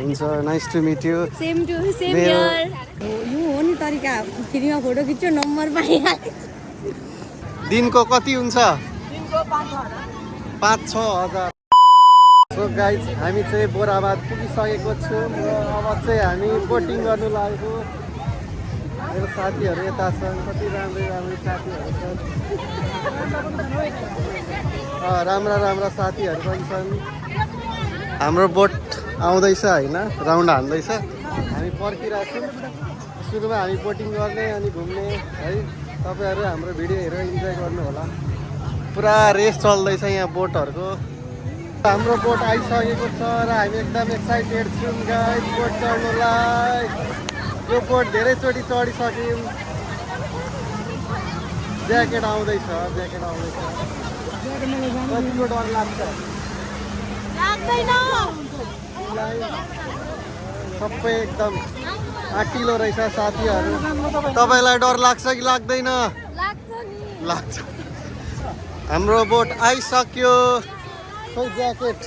हुन्छ nice to meet you same here यो हो नि तरिका फ्रीमा फोटो खिच्यो नम्बर पाइहाल्यो दिनको कति हुन्छ दिनको 5-6 हजार सो गाइज हामी चाहिँ बोराबाद पुगिसकेको छौँ र अब चाहिँ हामी बोटिङ गर्नु लागेको मेरो साथीहरू यता छन् कति राम्रै साथीहरू छन् राम्रा साथीहरू पनि छन् हाम्रो बोट आउँदैछ होइन राउन्ड हान्दैछ हामी पर्खिरहेको छौँ सुरुमा हामी बोटिङ गर्ने अनि घुम्ने है तपाईँहरू हाम्रो भिडियो हेरेर इन्जोय गर्नु होला पुरा रेस चल्दैछ यहाँ बोटहरूको हाम्रो बोट आइसकेको छ र हामी एकदम एक्साइटेड छौँ गाइस बोट चढ्नुलाई यो बोट धेरैचोटि चढिसक्यौँ ज्याकेट आउँदैछ कतिको डर लाग्छ सबै एकदम आँटिलो रहेछ साथीहरू तपाईँलाई डर लाग्छ कि लाग्दैन लाग्छ हाम्रो बोट आइसक्यो खै ज्याकेट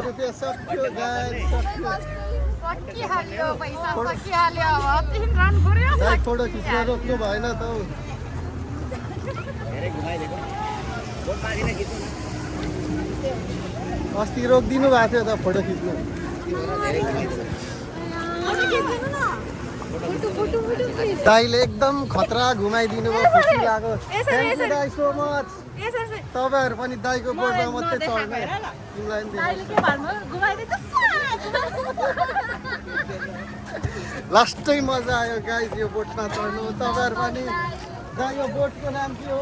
रुपियाँ सक्यो गाइस सकिहाल्यो पैसा सकिहाल्यो अब 3 रन पुर्यो फोटो खिच्न रोक्नु भएन त अस्ति रोकिदिनु भएको थियो त फोटो खिच्नु दाइले एकदम खतरा घुमाइदिनु भयो खुसी लाग्यो थ्याङ्क यू दाइ सो मच तपाईँहरू पनि दाइको बोटमा मात्रै चढ्ने लास्टै मजा आयो गाइस यो बोटमा चढ्नु तपाईँहरू पनि दाइ यो बोटको नाम के हो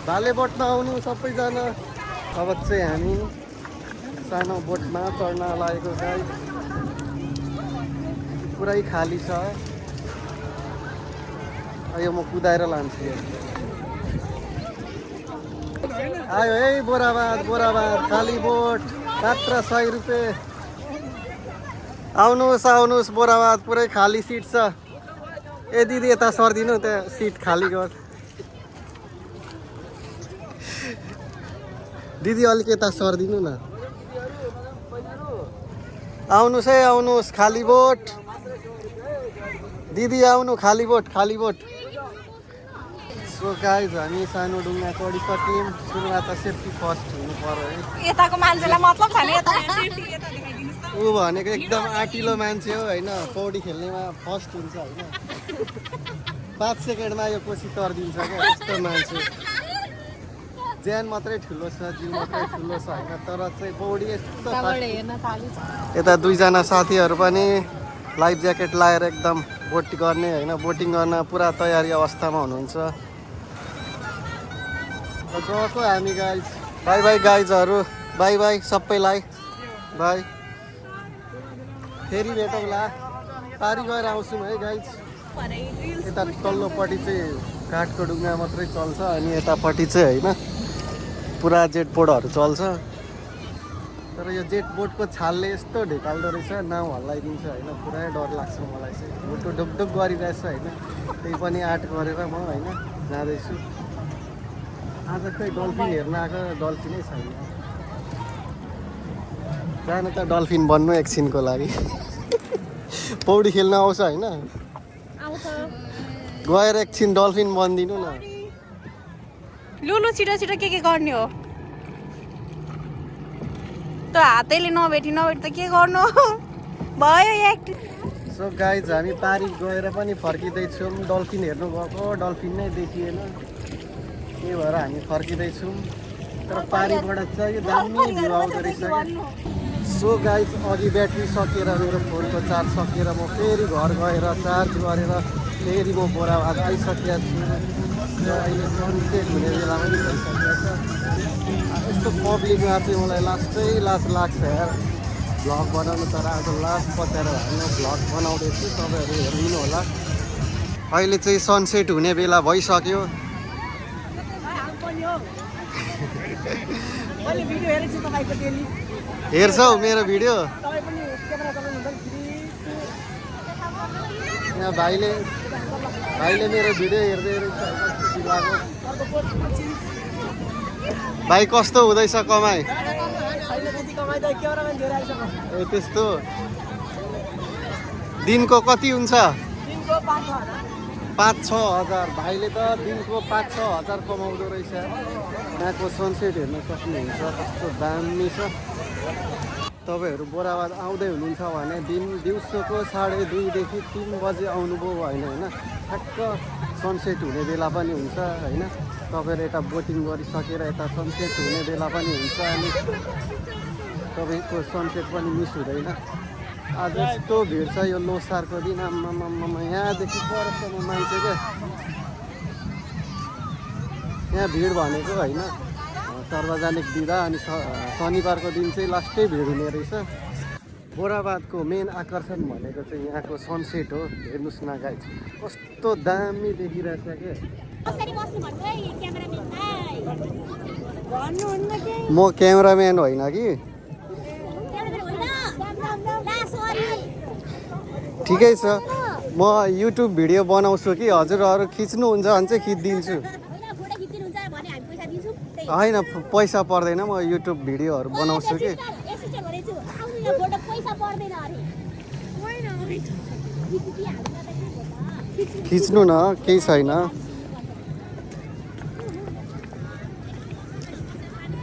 भाले बोटमा आउनु सबैजना अब चाहिँ हामी सानो बोटमा चढ्न लागेको गाइस पुरै खाली छ यो म कुदाएर लान्छु आयो है बोराबाद खाली बोट मात्र 100 रुपियाँ आउनुहोस् बोराबाद पुरै खाली सिट छ ए दिदी यता सर्दिनु त्यहाँ सिट खाली गर दिदी अलिक यता सर्दिनु न आउनुहोस् खाली बोट दिदी आउनु खाली बोट सो गाइज हामी सानो डुङ्गा चढिसक्यौँ सुरुमा त सेफ्टी फर्स्ट हुनु पर्यो है यताको मान्छेलाई मतलब छैन यता सेफ्टी यता देखाइदिनुस् त ऊ भनेको एकदम आँटिलो मान्छे हो होइन पौडी खेल्नेमा फर्स्ट हुन्छ होइन 5 सेकेन्डमा यो कोसी तर्दिन्छ क्या यस्तो मान्छे ज्यान मात्रै ठुलो छ जिउ मात्रै ठुलो छ होइन तर चाहिँ पौडी यस्तो यता दुईजना साथीहरू पनि लाइफ ज्याकेट लाएर एकदम बोट गर्ने होइन बोटिङ गर्न पुरा तयारी अवस्थामा हुनुहुन्छ गएको हामी गाइज बाई बाई गाइजहरू बाई बाई सबैलाई बाई फेरि भेटौँला पारी गएर आउँछौँ है गाइज यता तल्लोपट्टि चाहिँ काठको ढुङ्गा मात्रै चल्छ अनि यतापट्टि चाहिँ होइन पुरा जेट बोटहरू चल्छ तर यो जेट बोटको छालले यस्तो ढेकाल्दो रहेछ नाउ हल्लाइदिन्छ होइन पुरै डर लाग्छ मलाई चाहिँ बोटो डुबडुब गरिरहेछ होइन त्यही पनि आँट गरेर म होइन जाँदैछु आज खोइ डल्फिन हेर्न आएको डल्फिनै छैन जानु त डल्फिन बन्नु एकछिनको लागि पौडी खेल्न आउँछ होइन गएर एकछिन डल्फिन बनिदिनु न लुलु छिटो छिटो के गर्ने हो त हातैले नभेटी त के गर्नु भयो सो गाइज हामी पारी गएर पनि फर्किँदैछौँ डल्फिन हेर्नु गएको डल्फिन नै देखिएन त्यही भएर हामी फर्किँदैछौँ तर पारीबाट चाहिँ यो दामी भ्यू आउँदो रहेछ सो गाइज अघि ब्याट्री सकिएर मेरो फोनको चार्ज सकिएर म फेरि घर गएर चार्ज गरेर फेरि म बोराबाद आइसकेको छु र अहिले सनसेट हुने बेला पनि भइसकेको छ यस्तो पब्लिकमा चाहिँ मलाई लाज लाग्छ यार भ्लग बनाउनु तर आज लास्ट पचाएर हामी भ्लग बनाउँदैछु तपाईँहरू हेरिदिनु होला अहिले चाहिँ सनसेट हुने बेला भइसक्यो हेर्छौ मेरो भिडियो यहाँ भाइले मेरो भिडियो हेर्दै रहेछ खुसी लाग्यो भाइ कस्तो हुँदैछ कमाइ ए त्यस्तो दिनको कति हुन्छ 5-6 हजार भाइले त दिनको 5-6 हजार कमाउँदो रहेछ यहाँको सनसेट हेर्न सक्नुहुन्छ कस्तो दामी छ तपाईँहरू बोराबाद आउँदै हुनुहुन्छ भने दिउँसोको 2:30 देखि 3 बजे आउनुभयो होइन होइन ठ्याक्क सनसेट हुने बेला पनि हुन्छ होइन तपाईँहरू यता बोटिङ गरिसकेर यता सनसेट हुने बेला पनि हुन्छ अनि तपाईँको सनसेट पनि मिस हुँदैन आज यस्तो भिड छ यो लोसारको दिन आम्मामा यहाँदेखि परसम्म मान्छे क्या यहाँ भिड भनेको होइन सार्वजनिक दिँदा अनि शनिबारको दिन चाहिँ लास्टै भिड हुने रहेछ बोराबादको मेन आकर्षण भनेको चाहिँ यहाँको सनसेट हो हेर्नुहोस् न गाइज कस्तो दामी देखिरहेछ क्या म क्यामेराम्यान होइन कि ठिकै छ म युट्युब भिडियो बनाउँछु कि हजुरहरू खिच्नुहुन्छ भने चाहिँ खिचिदिन्छु होइन पैसा पर्दैन म युट्युब भिडियोहरू बनाउँछु कि खिच्नु न केही छैन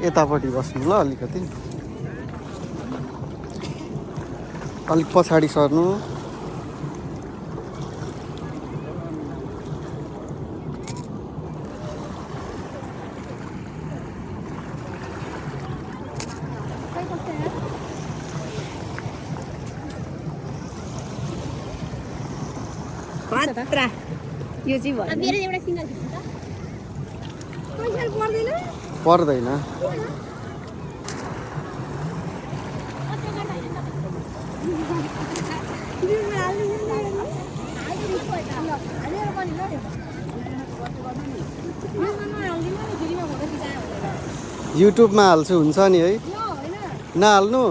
यतापट्टि बस्नु ल अलिकति अलिक पछाडि सर्नु यो चाहिँ पर्दैन युट्युबमा हाल्छु हुन्छ नि है नहाल्नु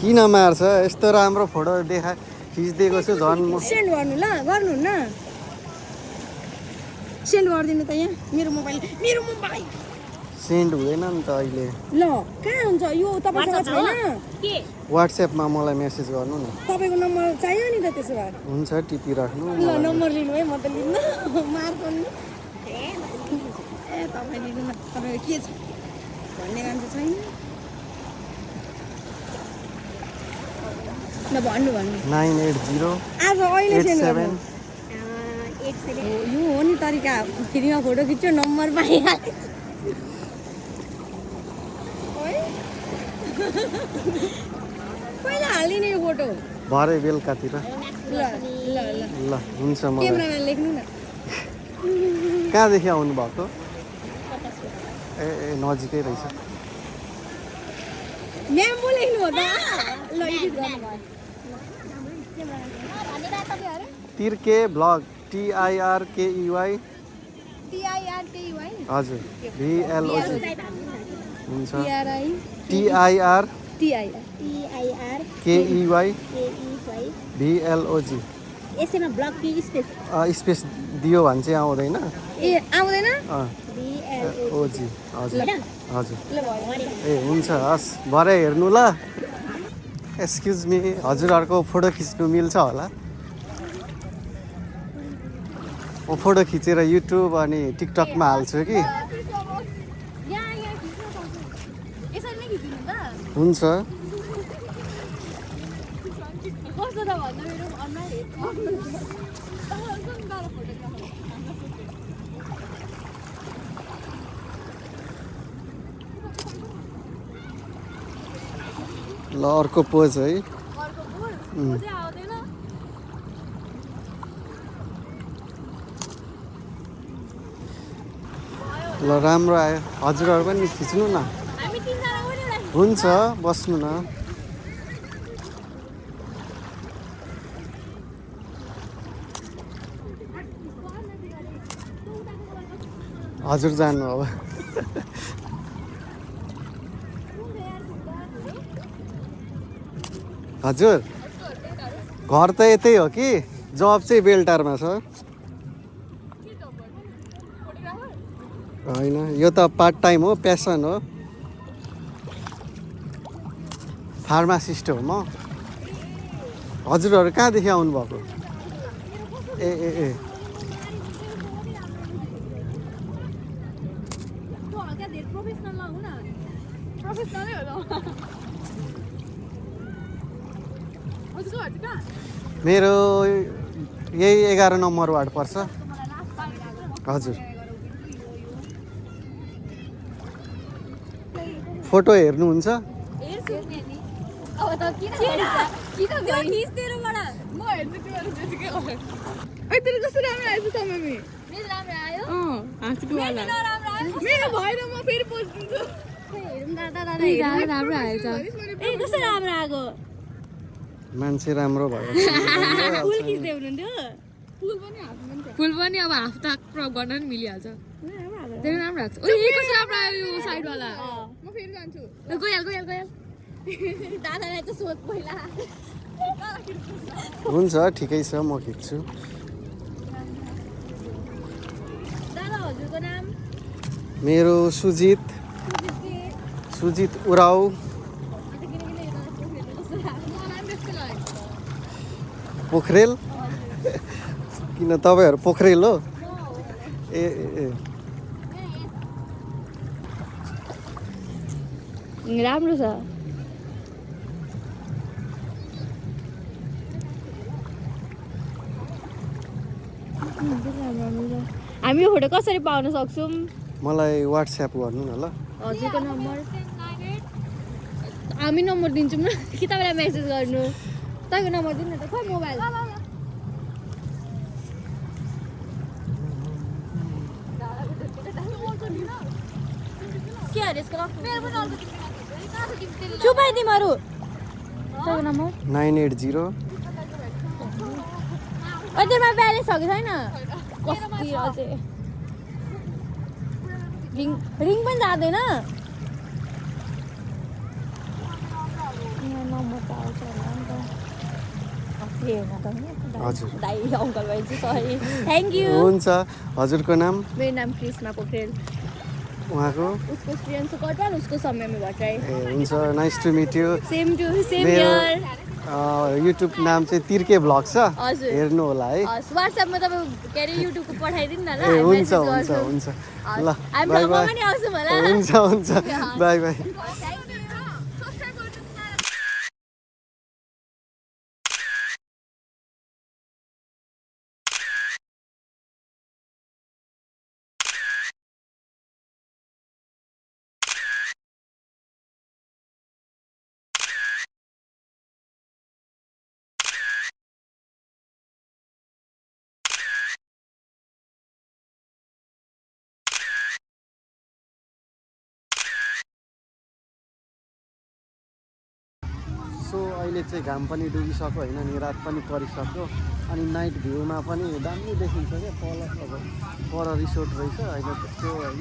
किन मार्छ यस्तो राम्रो फोटो खिचिदिएको छु झन् म सेन्ड गर्नु ल गर्नुहुन्न सेन्ड गरिदिनु त यहाँ मेरो मोबाइल सेन्ड हुँदैन नि त अहिले ल कहाँ हुन्छ यो तपाईसँग छैन के व्हाट्सएपमा मलाई मेसेज गर्नु न तपाईको नम्बर चाहियो नि त त्यसो भए हुन्छ टिपी राख्नु ल नम्बर लिनु है म त लिन्न मार्छ नि तपाईँ दिनु न तपाईँको के छ भन्ने मान्छे छैन ल भन्नु 980 आज अहिले सेन्ड 87 गर्नु यो हो नि तरिका फ्रीमा फोटो खिच्यो नम्बर पाइहाल्यो पहिला हालिदिने यो फोटो भरे बेलुकातिर ल ल ल ल हुन्छ मलाई क्यामेरामा लेख्नु न कहाँदेखि आउनु भएको ए नजिकै रहेछ म्याम पो लेख्नु हो त ल एडिट गर्नु भयो तिर्के ब्लग TIRKEY TIRKEY हजुर VLOG हुन्छ TIR TIRKEY VLOG यसैमा ब्लग कि स्पेस स्पेस दियो भने चाहिँ आउँदैन ए आउँदैन VLOG हजुर हजुर ल भयो ए हुन्छ हस् भरे हेर्नु ल एक्सक्युज मी हजुरहरूको फोटो खिच्नु मिल्छ होला म फोटो खिचेर युट्युब अनि टिकटकमा हाल्छु कि हुन्छ ल अर्को पोज है ल राम्रो आयो हजुरहरू पनि खिच्नु न हुन्छ बस्नु न हजुर जानु अब हजुर घर त यतै हो कि जब चाहिँ बेलटारमा छ होइन यो त पार्ट टाइम हो प्यासन हो फार्मासिस्ट हो म हजुरहरू कहाँदेखि आउनुभएको ए ए ए मेरो यही 11 नम्बर वार्ड पर्छ हजुर फोटो हेर्नुहुन्छ मान्छे राम्रो भयो फुल पनि अब हाफ त क्रप गर्न पनि मिलिहाल्छ धेरै राम्रो लाग्छ ओइ कस्तो राम्रो आयो यो साइड वाला म फेरि जान्छु गइहाल दादालाई त सोध पहिला हुन्छ ठिकै छ म खिच्छु दादा हजुरको नाम मेरो सुजित उराउ पोखरेल किन तपाईँहरू पोखरेल हो ए ए राम्रो छ हामी यो फोटो कसरी पाउन सक्छौँ मलाई व्हाट्सएप गर्नु न ल हजुरको नम्बर हामी नम्बर दिन्छौँ न कि तपाईँलाई मेसेज गर्नु तपाईँको नम्बर दिनु न त खोइ मोबाइल के अरे यसको चुपाइ तिमीहरू तपाईँको नम्बर 980 अझैमा ब्यालेन्स छ कि छैन कति अझै रिङ पनि जाँदैन नम्बर त आउँछ होला नि त हजुर दाइ अङ्कल भाइ चाहिँ सरी थ्याङ्क यू हुन्छ हजुरको नाम मेरो नाम कृष्णा पोखरेल उहाँको उसको स्टुडेन्ट को कटवाल उसको समयमा भट्टराई ए हुन्छ nice to meet you same मेरो हियर युट्युब नाम चाहिँ तिर्के भ्लग छ हजुर हेर्नु होला है व्हाट्सएपमा तपाईँ के अरे युट्युबको पठाइदिनु न ल ए हुन्छ हुन्छ हुन्छ ल बाई बाई पनि आउँछौँ होला हुन्छ हुन्छ बाई बाई सो अहिले चाहिँ घाम पनि डुबिसक्यो होइन नि रात पनि परिसक्यो अनि नाइट भ्यूमा पनि दामी देखिन्छ क्या अब पर रिसोर्ट रहेछ होइन त्यस्तो होइन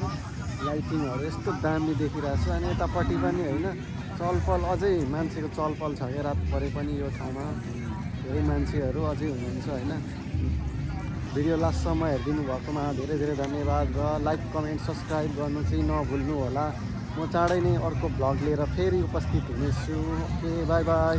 लाइटिङहरू यस्तो दामी देखिरहेको छ अनि यतापट्टि पनि होइन चलपल अझै मान्छेको चलपल छ क्या रात परे पनि यो ठाउँमा धेरै मान्छेहरू अझै हुनुहुन्छ होइन भिडियो लास्टसम्म हेरिदिनु भएकोमा धेरै धेरै धन्यवाद र लाइक कमेन्ट सब्सक्राइब गर्नु चाहिँ नभुल्नु होला म चाँडै नै अर्को भ्लग लिएर फेरि उपस्थित हुनेछु ओके बाई बाई